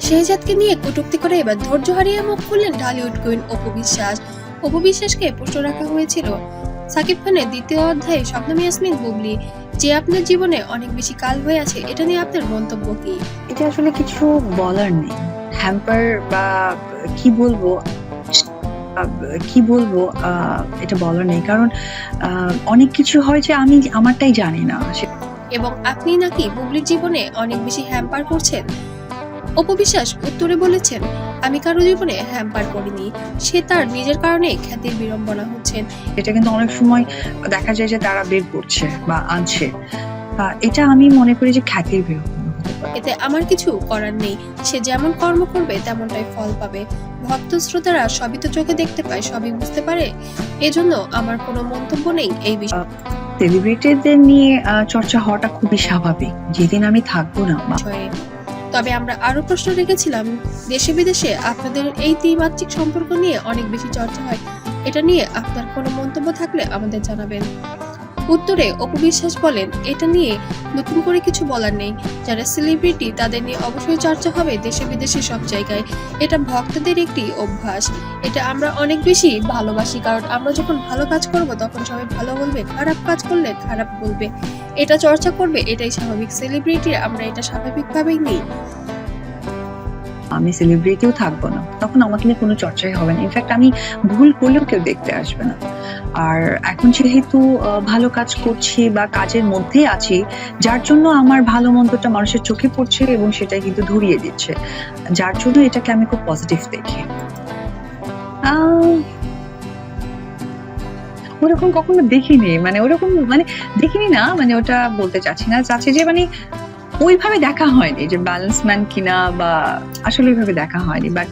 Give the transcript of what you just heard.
শেহজাদকে নিয়ে কটূক্তি করে এবার ধৈর্য হারিয়ে মুখ খুললেন ঢালিউড কুইন অপু বিশ্বাস। অপু বিশ্বাসকে প্রশ্ন রাখা হয়েছিল সাকিব খানের দ্বিতীয় অধ্যায়ে শবনম ইয়াসমিন বুবলি যে আপনার জীবনে অনেক বেশি কাল হয়ে আছে, এটা নিয়ে আপনার মন্তব্য কি? এটা আসলে কিছু বলার নেই। হ্যাম্পার বা কি বলবো এটা বলার নেই, কারণ অনেক কিছু হয় যে আমি আমারটাই জানি না। এবং আপনি নাকি বুবলির জীবনে অনেক বেশি হ্যাম্পার করছেন। অপু বিশ্বাস উত্তরে বলেছেন, আমি কারো জীবনে হ্যাম্পার করিনি, সে তার নিজের কারণে খ্যাতির বিড়ম্বনা হচ্ছেন। এটা কিন্তু অনেক সময় দেখা যায় যে তারা বের করছে বা আনছে, এটা আমি মনে করি যে খ্যাতির বিড়ম্বনা হতে পারে। এতে আমার কিছু করার নেই, সে যেমন কর্ম করবে তেমনটাই ফল পাবে। ভক্ত শ্রোতারা সবই তো চোখে দেখতে পায়, সবই বুঝতে পারে, এজন্য আমার কোনো মন্তব্য নেই এই বিষয়ে। সেলিব্রিটিদের নিয়ে চর্চা হওয়াটা খুবই স্বাভাবিক, যেদিন আমি থাকবো না। তবে আমরা আরো প্রশ্ন রেখেছিলাম, দেশে বিদেশে আপনাদের এই ত্রিমাত্রিক সম্পর্ক নিয়ে অনেক বেশি চর্চা হয়, এটা নিয়ে আপনার কোনো মন্তব্য থাকলে আমাদের জানাবেন। উত্তরে অপু বিশ্বাস বলেন, এটা নিয়ে নতুন করে কিছু বলার নেই, যারা সেলিব্রিটি তাদের নিয়ে অবশ্যই চর্চা হবে দেশে বিদেশে সব জায়গায়। এটা ভক্তদের একটি অভ্যাস, এটা আমরা অনেক বেশি ভালোবাসি, কারণ আমরা যখন ভালো কাজ করব তখন সবাই ভালো বলবে, খারাপ কাজ করলে খারাপ বলবে, এটা চর্চা করবে, এটাই স্বাভাবিক। সেলিব্রিটি আমরা এটা স্বাভাবিকভাবেই নিই। আমি সেলিব্রিটিও থাকবো না, তখন আমাকে নিয়ে কোনো চর্চাই হবে না। ইনফ্যাক্ট আমি ভুল করলেও কেউ দেখতে আসবে না। আর এখন যেহেতু ভালো কাজ করছি বা কাজের মধ্যেই আছি, যার জন্য আমার ভালো মন্দটা মানুষের চোখে পড়ছে এবং সেটাই কিন্তু ধরিয়ে দিচ্ছে, যার জন্য এটাকে আমি খুব পজিটিভ দেখি। ওরকম কখনো দেখিনি, দেখিনি না, ওটা বলতে চাচ্ছি না, চাচ্ছি যে ওইভাবে দেখা হয়নি যে ব্যালেন্স ম্যান কিনা, বা আসলে ওইভাবে দেখা হয়নি। বাট